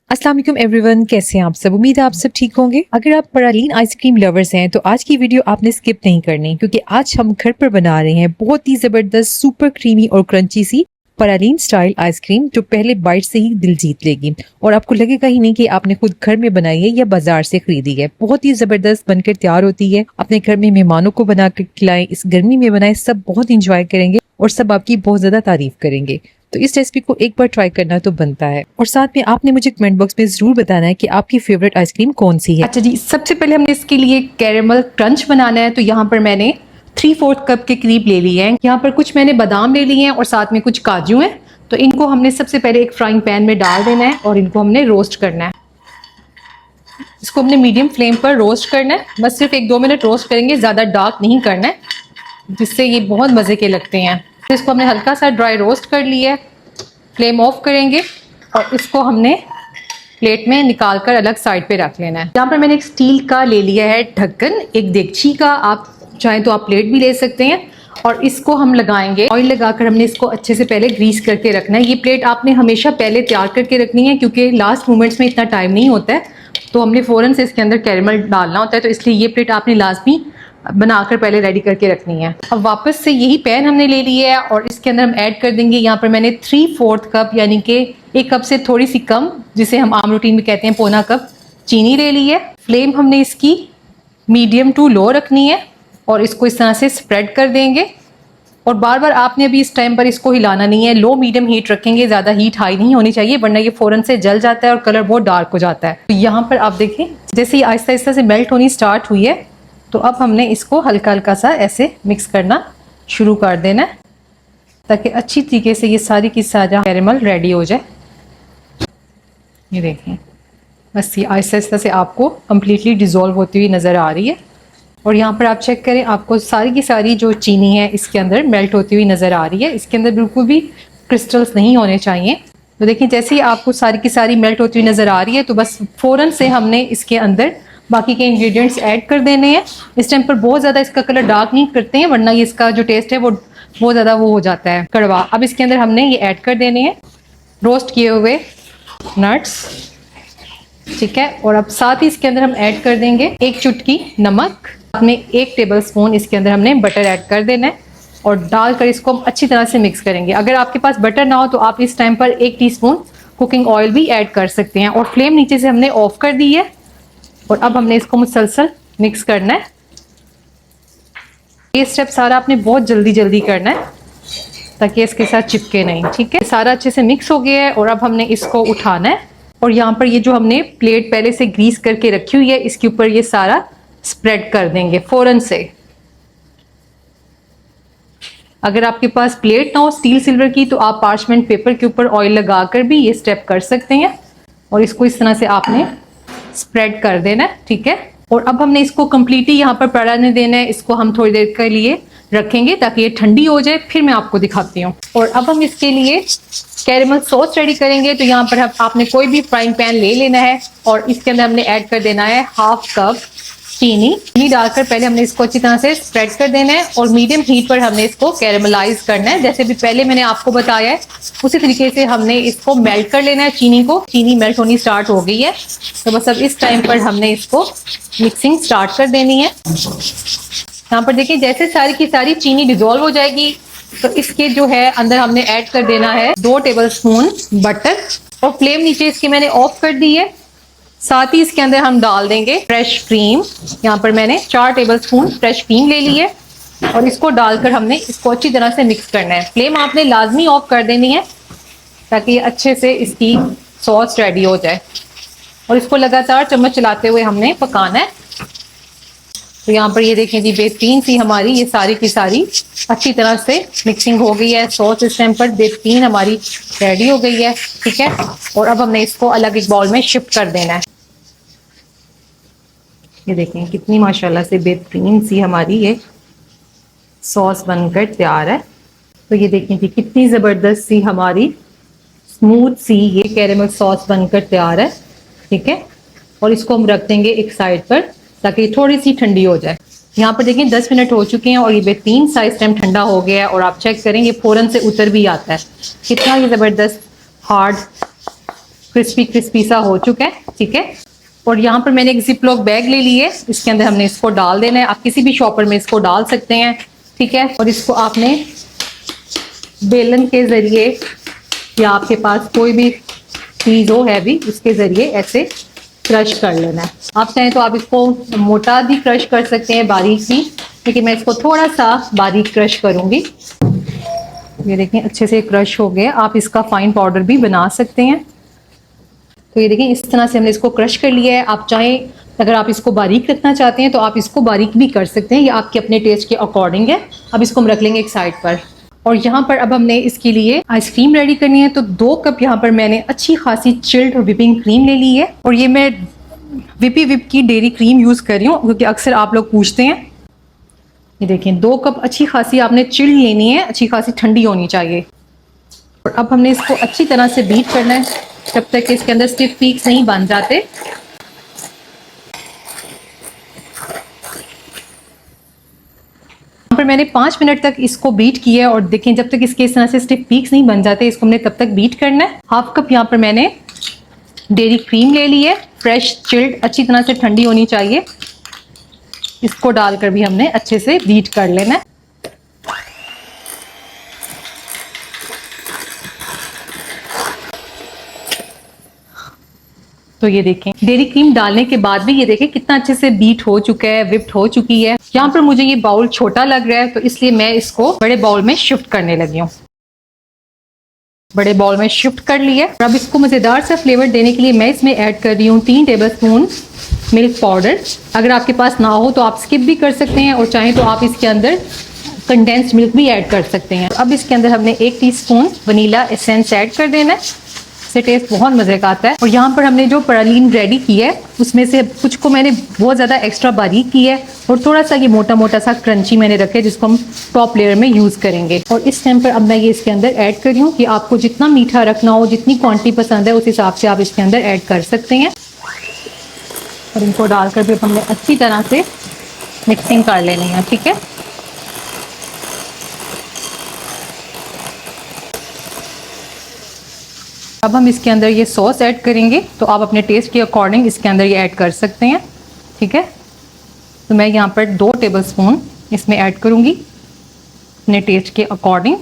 अस्सलाम वालेकुम एवरीवन, कैसे हैं आप सब। उम्मीद है आप सब ठीक होंगे। अगर आप प्रालीन आइसक्रीम लवर्स हैं तो आज की वीडियो आपने स्किप नहीं करनी, क्योंकि आज हम घर पर बना रहे हैं बहुत ही जबरदस्त सुपर क्रीमी और क्रंची सी प्रालीन स्टाइल आइसक्रीम, जो पहले बाइट से ही दिल जीत लेगी और आपको लगेगा ही नहीं कि आपने खुद घर में बनाई है या बाजार से खरीदी है। बहुत ही जबरदस्त बनकर तैयार होती है। अपने घर में मेहमानों को बना कर खिलाएं, इस गर्मी में बनाएं, सब बहुत इंजॉय करेंगे और सब आपकी बहुत ज्यादा तारीफ करेंगे। तो इस रेसिपी को एक बार ट्राई करना तो बनता है। और साथ में आपने मुझे कमेंट बॉक्स में जरूर बताना है कि आपकी फेवरेट आइसक्रीम कौन सी है। अच्छा जी, सबसे पहले हमने इसके लिए कैरेमल क्रंच बनाना है। तो यहाँ पर मैंने 3/4 कप के करीब ले लिए हैं। यहाँ पर कुछ मैंने बादाम ले लिए हैं और साथ में कुछ काजू हैं। तो इनको हमने सबसे पहले एक फ्राइंग पैन में डाल देना है और इनको हमने रोस्ट करना है। इसको हमने मीडियम फ्लेम पर रोस्ट करना है। बस सिर्फ 1-2 मिनट रोस्ट करेंगे, ज़्यादा डार्क नहीं करना है, जिससे ये बहुत मज़े के लगते हैं। तो इसको हमने हल्का सा ड्राई रोस्ट कर लिया है। फ्लेम ऑफ करेंगे और इसको हमने प्लेट में निकाल कर अलग साइड पे रख लेना है। यहाँ पर मैंने एक स्टील का ले लिया है ढक्कन, एक देगची का, आप चाहें तो आप प्लेट भी ले सकते हैं। और इसको हम लगाएंगे, ऑयल लगाकर हमने इसको अच्छे से पहले ग्रीस करके रखना है। ये प्लेट आपने हमेशा पहले तैयार करके रखनी है, क्योंकि लास्ट मोमेंट्स में इतना टाइम नहीं होता है, तो हमने फ़ौरन से इसके अंदर कैरेमल डालना होता है। तो इसलिए ये प्लेट आपने लाजमी बनाकर पहले रेडी करके रखनी है। अब वापस से यही पैन हमने ले लिया है और इसके अंदर हम ऐड कर देंगे, यहाँ पर मैंने 3/4 कप यानी कि 1 कप से थोड़ी सी कम, जिसे हम आम रूटीन में कहते हैं पौना कप, चीनी ले ली है। फ्लेम हमने इसकी मीडियम टू लो रखनी है और इसको इस तरह से स्प्रेड कर देंगे। और बार बार आपने अभी इस टाइम पर इसको हिलाना नहीं है, लो मीडियम हीट रखेंगे, ज़्यादा हीट हाई नहीं होनी चाहिए, वरना ये फ़ौरन से जल जाता है और कलर बहुत डार्क हो जाता है। तो यहाँ पर आप देखें जैसे ये आहिस्ता आहिस्ता से मेल्ट होनी स्टार्ट हुई है, तो अब हमने इसको हल्का हल्का सा ऐसे मिक्स करना शुरू कर देना है, ताकि अच्छी तरीके से ये सारी की सारी कैरेमल रेडी हो जाए। ये देखें, बस ये आहिस्ता आहिस्ता से आपको कम्प्लीटली डिज़ोल्व होती हुई नज़र आ रही है। और यहाँ पर आप चेक करें, आपको सारी की सारी जो चीनी है इसके अंदर मेल्ट होती हुई नज़र आ रही है। इसके अंदर बिल्कुल भी क्रिस्टल्स नहीं होने चाहिए। तो देखिए, जैसे ही आपको सारी की सारी मेल्ट होती हुई नज़र आ रही है, तो बस फ़ौरन से हमने इसके अंदर बाकी के इंग्रेडिएंट्स ऐड कर देने हैं। इस टाइम पर बहुत ज़्यादा इसका कलर डार्क नहीं करते हैं, वरना ये इसका जो टेस्ट है वो बहुत ज़्यादा वो हो जाता है कड़वा। अब इसके अंदर हमने ये ऐड कर देने हैं रोस्ट किए हुए नट्स, ठीक है। और अब साथ ही इसके अंदर हम ऐड कर देंगे 1 चुटकी नमक, में 1 टेबलस्पून इसके अंदर हमने बटर ऐड कर देना है और डालकर इसको हम अच्छी तरह से मिक्स करेंगे। अगर आपके पास बटर ना हो तो आप इस टाइम पर 1 टीस्पून कुकिंग ऑयल भी ऐड कर सकते हैं। और फ्लेम नीचे से हमने ऑफ कर दी है और अब हमने इसको मुसलसल मिक्स करना है। ये स्टेप सारा आपने बहुत जल्दी जल्दी करना है ताकि इसके साथ चिपके नहीं, ठीक है। सारा अच्छे से मिक्स हो गया है और अब हमने इसको उठाना है और यहाँ पर ये जो हमने प्लेट पहले से ग्रीस करके रखी हुई है, इसके ऊपर ये सारा स्प्रेड कर देंगे फ़ौरन से। अगर आपके पास प्लेट ना हो स्टील सिल्वर की, तो आप पार्चमेंट पेपर के ऊपर ऑयल लगाकर भी ये स्टेप कर सकते हैं और इसको इस तरह से आपने स्प्रेड कर देना है, ठीक है। और अब हमने इसको कम्प्लीटली यहाँ पर पड़ने देना है। इसको हम थोड़ी देर के लिए रखेंगे ताकि ये ठंडी हो जाए, फिर मैं आपको दिखाती हूँ। और अब हम इसके लिए कैरेमल सॉस रेडी करेंगे। तो यहाँ पर आपने कोई भी फ्राइंग पैन ले लेना है और इसके अंदर हमने ऐड कर देना है 1/2 कप चीनी डालकर पहले हमने इसको अच्छी तरह से स्प्रेड कर देना है और मीडियम हीट पर हमने इसको कैरेमलाइज करना है। जैसे भी पहले मैंने आपको बताया है उसी तरीके से हमने इसको मेल्ट कर लेना है चीनी को। चीनी मेल्ट होनी स्टार्ट हो गई है, तो बस अब इस टाइम पर हमने इसको मिक्सिंग स्टार्ट कर देनी है। यहाँ पर देखिए, जैसे सारी की सारी चीनी डिजोल्व हो जाएगी तो इसके जो है अंदर हमने ऐड कर देना है 2 टेबलस्पून बटर और फ्लेम नीचे इसकी मैंने ऑफ कर दी है। साथ ही इसके अंदर हम डाल देंगे फ्रेश क्रीम। यहाँ पर मैंने 4 टेबलस्पून फ्रेश क्रीम ले ली है और इसको डालकर हमने इसको अच्छी तरह से मिक्स करना है। फ्लेम आपने लाजमी ऑफ कर देनी है ताकि अच्छे से इसकी सॉस रेडी हो जाए और इसको लगातार चम्मच चलाते हुए हमने पकाना है। तो यहाँ पर ये देखें जी, बेहतरीन सी हमारी ये सारी की सारी अच्छी तरह से मिक्सिंग हो गई है। सॉस इस टाइम पर बेहतरीन हमारी रेडी हो गई है, ठीक है। और अब हमने इसको अलग एक बाउल में शिफ्ट कर देना है। ये देखें कितनी माशाल्लाह से बेहतरीन सी हमारी ये सॉस बनकर तैयार है। तो ये देखें जी, कितनी ज़बरदस्त सी हमारी स्मूथ सी ये कैरेमल सॉस बनकर तैयार है, ठीक है। और इसको हम रख देंगे एक साइड पर ताकि थोड़ी सी ठंडी हो जाए। यहाँ पर देखें 10 मिनट हो चुके हैं और ये बेहतरीन सा इस टाइम ठंडा हो गया है और आप चेक करें ये फ़ौरन से उतर भी आता है। कितना ये ज़बरदस्त हार्ड क्रिस्पी क्रिस्पी सा हो चुका है, ठीक है। और यहाँ पर मैंने एक जिपलॉक बैग ले ली है, इसके अंदर हमने इसको डाल देना है। आप किसी भी शॉपर में इसको डाल सकते हैं, ठीक है। और इसको आपने बेलन के ज़रिए या आपके पास कोई भी चीज़ हो हैवी, उसके ज़रिए ऐसे क्रश कर लेना है। आप चाहें तो आप इसको मोटा भी क्रश कर सकते हैं, बारीक भी, लेकिन मैं इसको थोड़ा सा बारीक क्रश करूँगी। ये देखें अच्छे से क्रश हो गया। आप इसका फाइन पाउडर भी बना सकते हैं। तो ये देखें इस तरह से हमने इसको क्रश कर लिया है। आप चाहें अगर आप इसको बारीक रखना चाहते हैं तो आप इसको बारीक भी कर सकते हैं, ये आपके अपने टेस्ट के अकॉर्डिंग है। अब इसको हम रख लेंगे एक साइड पर। और यहाँ पर अब हमने इसके लिए आइसक्रीम रेडी करनी है। तो 2 कप यहाँ पर मैंने अच्छी खासी चिल्ड और विपिंग क्रीम ले ली है। और ये मैं विप की डेयरी क्रीम यूज़ कर रही हूँ, क्योंकि अक्सर आप लोग पूछते हैं। ये देखें 2 कप अच्छी खासी आपने चिल्ड लेनी है, अच्छी खासी ठंडी होनी चाहिए। और अब हमने इसको अच्छी तरह से बीट करना है जब तक कि इसके अंदर स्टिफ पीक्स नहीं बन जाते। यहाँ पर मैंने 5 मिनट तक इसको बीट किया है। और देखें जब तक इसके इस तरह से स्टिफ पीक्स नहीं बन जाते, इसको हमने तब तक बीट करना है। 1/2 कप यहाँ पर मैंने डेयरी क्रीम ले ली है, फ्रेश चिल्ड, अच्छी तरह से ठंडी होनी चाहिए। इसको डालकर भी हमने अच्छे से बीट कर लेना है। तो ये देखें डेयरी क्रीम डालने के बाद भी ये देखें कितना अच्छे से बीट हो चुका है, विप्ड हो चुकी है। यहाँ पर मुझे ये बाउल छोटा लग रहा है, तो इसलिए मैं इसको बड़े बाउल में शिफ्ट करने लगी हूँ। बड़े बाउल में शिफ्ट कर लिया। और अब इसको मज़ेदार सा फ्लेवर देने के लिए मैं इसमें ऐड कर रही हूँ 3 टेबलस्पून मिल्क पाउडर। अगर आपके पास ना हो तो आप स्किप भी कर सकते हैं, और चाहें तो आप इसके अंदर कंडेंस्ड मिल्क भी ऐड कर सकते हैं। अब इसके अंदर हमने 1 टीस्पून वनीला एसेंस ऐड कर देना है, इससे टेस्ट बहुत मज़े का आता है। और यहाँ पर हमने जो प्रलीन रेडी की है उसमें से कुछ को मैंने बहुत ज़्यादा एक्स्ट्रा बारीक की है, और थोड़ा सा ये मोटा मोटा सा क्रंची मैंने रखे जिसको हम टॉप लेयर में यूज़ करेंगे। और इस टाइम पर अब मैं ये इसके अंदर ऐड कर रही हूँ कि आपको जितना मीठा रखना हो, जितनी क्वांटिटी पसंद है, उस हिसाब से आप इसके अंदर ऐड कर सकते हैं। और इनको डालकर भी हमने अच्छी तरह से मिक्सिंग कर लेनी है, ठीक है। अब हम इसके अंदर ये सॉस ऐड करेंगे, तो आप अपने टेस्ट के अकॉर्डिंग इसके अंदर ये ऐड कर सकते हैं, ठीक है। तो मैं यहाँ पर 2 टेबलस्पून इसमें ऐड करूँगी अपने टेस्ट के अकॉर्डिंग।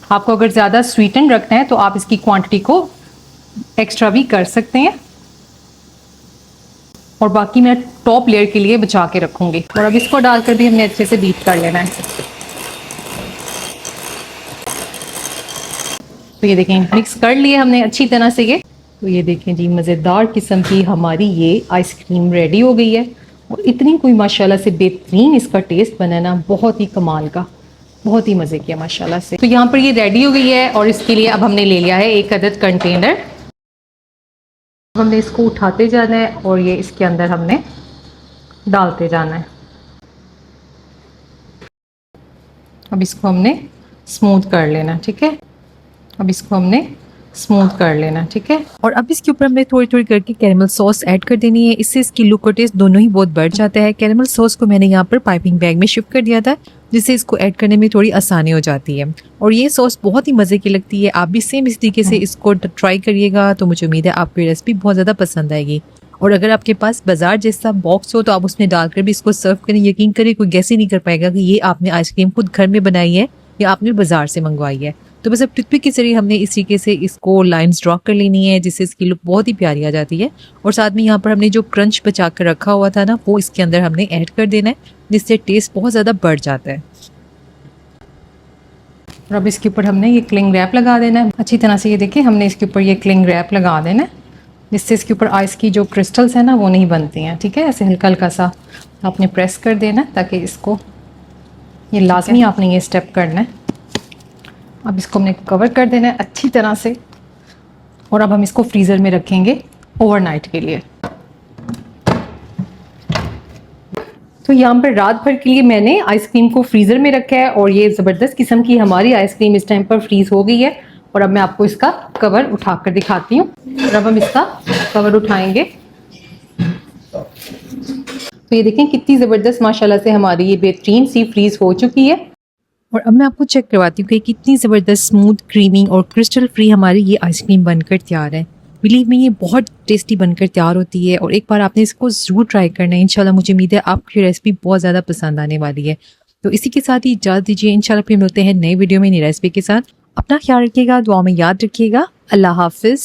आपको अगर ज़्यादा स्वीटन रखना है तो आप इसकी क्वांटिटी को एक्स्ट्रा भी कर सकते हैं, और बाकी मैं टॉप लेयर के लिए बचा के रखूँगी। और अब इसको डालकर भी हमने अच्छे से बीट कर लेना है। तो ये देखें मिक्स कर लिए हमने अच्छी तरह से ये। तो ये देखें जी मज़ेदार किस्म की हमारी ये आइसक्रीम रेडी हो गई है, और इतनी कोई माशाल्लाह से बेहतरीन इसका टेस्ट बना ना, बहुत ही कमाल का, बहुत ही मज़े किया माशाल्लाह से। तो यहाँ पर ये रेडी हो गई है, और इसके लिए अब हमने ले लिया है 1 अदद कंटेनर। हमने इसको उठाते जाना है और ये इसके अंदर हमने डालते जाना है। अब इसको हमने स्मूथ कर लेना, ठीक है। अब इसको हमने स्मूथ कर लेना, ठीक है। और अब इसके ऊपर हमने थोड़ी थोड़ी करके कैरेमल सॉस ऐड कर देनी है। इससे इसकी लुक और टेस्ट दोनों ही बहुत बढ़ जाता है। कैरेमल सॉस को मैंने यहाँ पर पाइपिंग बैग में शिफ्ट कर दिया था, जिससे इसको ऐड करने में थोड़ी आसानी हो जाती है। और ये सॉस बहुत ही मज़े की लगती है। आप भी सेम इस तरीके से इसको ट्राई करिएगा, तो मुझे उम्मीद है आपको ये रेसिपी बहुत ज़्यादा पसंद आएगी। और अगर आपके पास बाजार जैसा बॉक्स हो तो आप उसमें डालकर भी इसको सर्व करें। यकीन करें कोई गैस ही नहीं कर पाएगा कि ये आपने आइसक्रीम खुद घर में बनाई है या आपने बाजार से मंगवाई है। तो बस अब टूथपिक के जरिए हमने इस तरीके से इसको लाइंस ड्रॉ कर लेनी है, जिससे इसकी लुक बहुत ही प्यारी आ जाती है। और साथ में यहाँ पर हमने जो क्रंच बचा कर रखा हुआ था ना, वो इसके अंदर हमने ऐड कर देना है, जिससे टेस्ट बहुत ज़्यादा बढ़ जाता है। और अब इसके ऊपर हमने ये क्लिंग रैप लगा देना है अच्छी तरह से। ये देखिए हमने इसके ऊपर ये क्लिंग रैप लगा देना है, जिससे इसके ऊपर आइस की जो क्रिस्टल्स हैं ना वो नहीं बनती हैं, ठीक है। ऐसे हल्का हल्का सा आपने प्रेस कर देना है, ताकि इसको ये लाजमी आपने ये स्टेप करना है। अब इसको हमने कवर कर देना है अच्छी तरह से, और अब हम इसको फ्रीज़र में रखेंगे ओवरनाइट के लिए। तो यहाँ पर रात भर के लिए मैंने आइसक्रीम को फ्रीज़र में रखा है, और ये ज़बरदस्त किस्म की हमारी आइसक्रीम इस टाइम पर फ्रीज़ हो गई है। और अब मैं आपको इसका कवर उठाकर दिखाती हूँ। और अब हम इसका कवर उठाएंगे, तो ये देखें कितनी ज़बरदस्त माशाल्लाह से हमारी ये बेहतरीन सी फ्रीज़ हो चुकी है। और अब मैं आपको चेक करवाती हूँ कि कितनी ज़बरदस्त स्मूथ, क्रीमी और क्रिस्टल फ्री हमारी ये आइसक्रीम बनकर तैयार है। बिलीव में ये बहुत टेस्टी बनकर तैयार होती है और एक बार आपने इसको ज़रूर ट्राई करना है। इंशाल्लाह मुझे उम्मीद है आपकी रेसिपी बहुत ज़्यादा पसंद आने वाली है। तो इसी के साथ ही इजाज़त दीजिए, इंशाल्लाह फिर मिलते हैं नए वीडियो में नई रेसिपी के साथ। अपना ख्याल रखिएगा, दुआ में याद रखिएगा। अल्लाह हाफिज़।